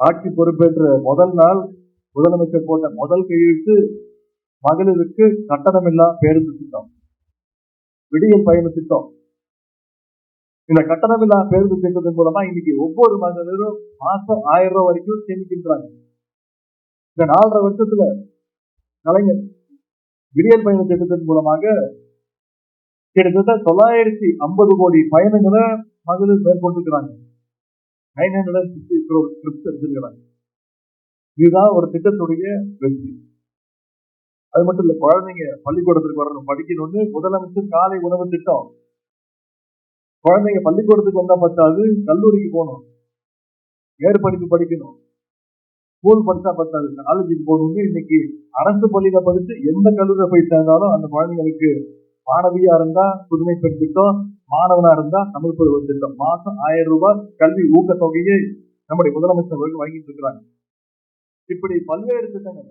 ஆட்சி பொறுப்பேற்ற முதல் நாள் முதலமைச்சர் போட்ட முதல் கையெழுத்து மகளிருக்கு கட்டணமில்லா பேருந்து திட்டம், விடியல் பயண திட்டம். இந்த கட்டணமில்லா பேருந்து திட்டத்தின் மூலமா இன்னைக்கு ஒவ்வொரு மகளிரும் மாசம் 1000 ரூபாய் வரைக்கும் சேமிக்கின்றாங்க. இந்த 4.5 வருஷத்துல கலைஞர் விடியல் பயண திட்டத்தின் மூலமாக கிட்டத்தட்ட 950 கோடி பயணங்களை மகளிர் மேற்கொண்டிருக்கிறாங்க. 960 crore trips எடுத்திருக்கிறாங்க. இதுதான் ஒரு திட்டத்துடைய வெற்றி. அது மட்டும் இல்ல, குழந்தைங்க பள்ளிக்கூடத்துக்கு வரணும், படிக்கணும்னு முதலமைச்சர் காலை உணவு திட்டம். குழந்தைங்க பள்ளிக்கூடத்துக்கு வந்தா பத்தாது, கல்லூரிக்கு போகணும், மேற்படிப்பு படிக்கணும், ஸ்கூல் படிச்சா பத்தாது, காலேஜுக்கு போகணும்னு இன்னைக்கு அரசு பள்ளியில படிச்சு எந்த கல்லூரியில போய் சேர்ந்தாலும் அந்த குழந்தைங்களுக்கு மாணவியா இருந்தா புதுமை பெண் திட்டம், மாணவனா இருந்தா தமிழ் புதல்வர் திட்டம், மாசம் 1000 ரூபாய் கல்வி ஊக்கத்தொகையை நம்முடைய முதலமைச்சர் அவர்கள் வழங்கிட்டு இருக்கிறாங்க. இப்படி பல்வேறு திட்டங்கள்